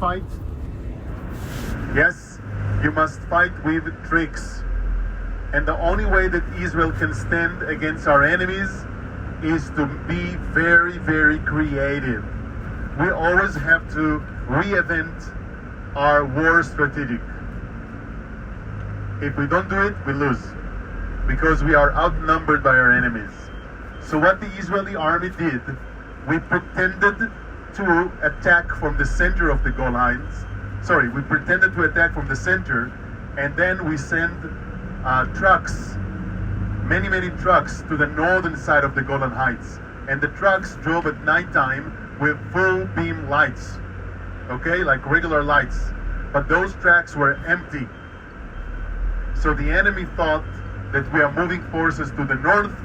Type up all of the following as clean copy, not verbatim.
fight? Yes, you must fight with tricks. And the only way that Israel can stand against our enemies is to be very, very creative. We always have to reinvent our war strategy. If we don't do it, we lose, because we are outnumbered by our enemies. So what the Israeli army did, we pretended to attack from the center of the Golans. Sorry, we pretended to attack from the center, and then we sent trucks, many trucks, to the northern side of the Golan Heights. And the trucks drove at nighttime with full beam lights, okay, like regular lights. But those tracks were empty. So the enemy thought that we are moving forces to the north,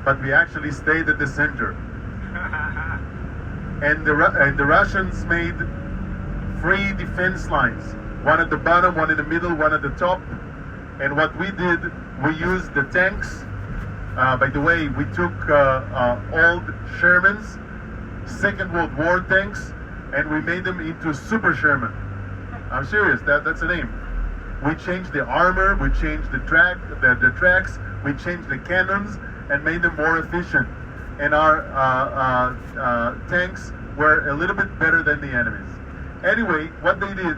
but we actually stayed at the center. And the Russians made 3 defense lines, one at the bottom, one in the middle, one at the top. And what we did, we used the tanks. By the way, we took old Shermans, Second World War tanks, and we made them into Super Sherman. I'm serious, that's the name. We changed the armor, we changed the tracks, we changed the cannons, and made them more efficient. And our tanks were a little bit better than the enemies. Anyway, what they did,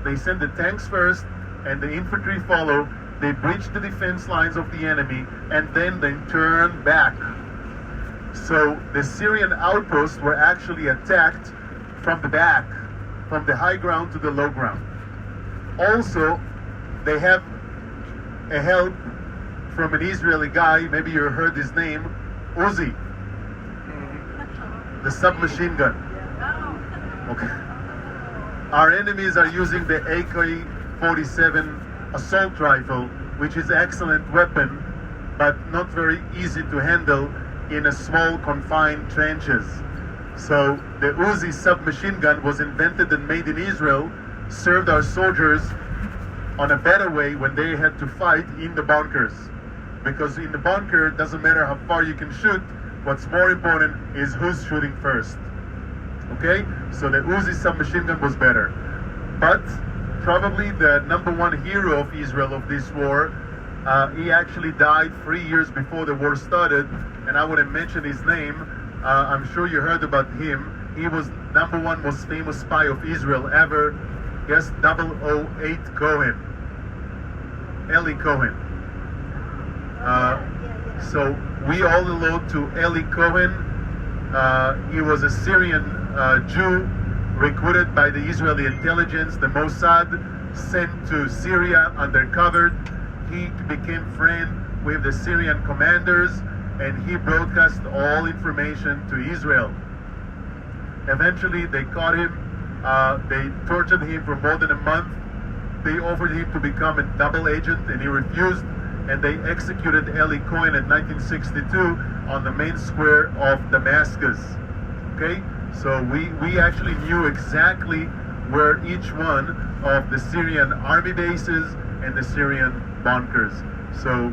they sent the tanks first, and the infantry followed. They breached the defense lines of the enemy, and then they turned back. So the Syrian outposts were actually attacked from the back, from the high ground to the low ground. Also, they have a help from an Israeli guy, maybe you heard his name, Uzi, the submachine gun. Okay. Our enemies are using the AK-47 assault rifle, which is an excellent weapon, but not very easy to handle in a small confined trenches. So the Uzi submachine gun was invented and made in Israel, served our soldiers on a better way when they had to fight in the bunkers. Because in the bunker, it doesn't matter how far you can shoot, what's more important is who's shooting first. Okay? So the Uzi submachine gun was better. But probably the #1 hero of Israel of this war, he actually died 3 years before the war started, and I wouldn't mention his name. I'm sure you heard about him. He was #1 most famous spy of Israel ever. Yes, 008 Cohen. Eli Cohen. So we all allude to Eli Cohen. He was a Syrian Jew recruited by the Israeli intelligence, the Mossad, sent to Syria undercover. He became friend with the Syrian commanders, and he broadcast all information to Israel. Eventually they caught him, they tortured him for more than a month. They offered him to become a double agent, and he refused, and they executed Eli Cohen in 1962 on the main square of Damascus. Okay, so we actually knew exactly where each one of the Syrian army bases and the Syrian bunkers. So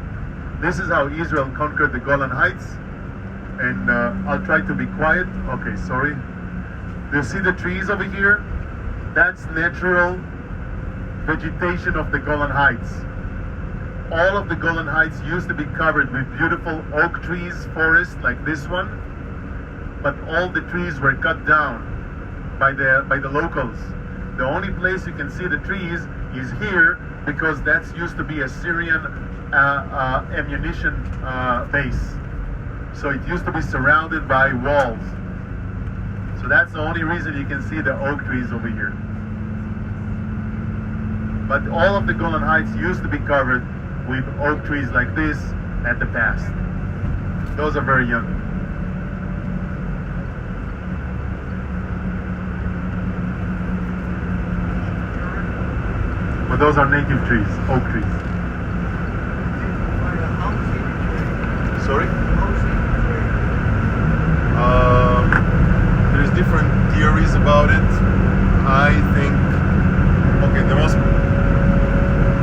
this is how Israel conquered the Golan Heights. And I'll try to be quiet. Okay, sorry. Do you see the trees over here? That's natural vegetation of the Golan Heights. All of the Golan Heights used to be covered with beautiful oak trees, forests like this one, but all the trees were cut down by the locals. The only place you can see the trees is here, because that's used to be a Syrian ammunition base. So it used to be surrounded by walls. So that's the only reason you can see the oak trees over here. But all of the Golan Heights used to be covered with oak trees like this at the past. Those are very young. But those are native trees, oak trees. Sorry? There's different theories about it. I think, okay, the most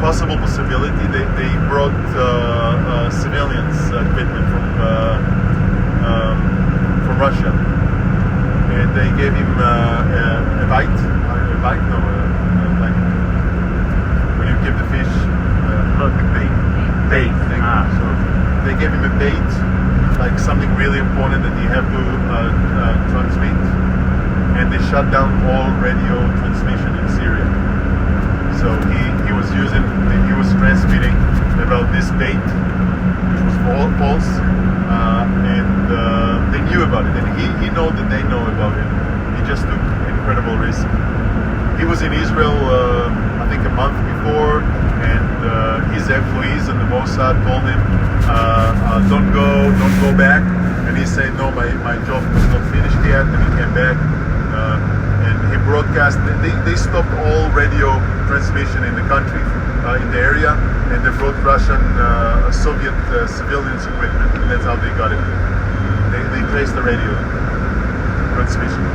possible possibility, they brought civilians equipment from Russia, and they gave him a bite. component that you have to transmit, and they shut down all radio transmission in Syria. So he was transmitting about this date, which was false, and they knew about it, and he know that they know about it. He just took incredible risk. He was in Israel, I think a month before, and his employees and the Mossad told him, don't go back. And he said, no, my job was not finished yet, and he came back. And he broadcast, they stopped all radio transmission in the country, in the area, and they brought Russian, Soviet civilians equipment, and that's how they got it. They traced the radio transmission.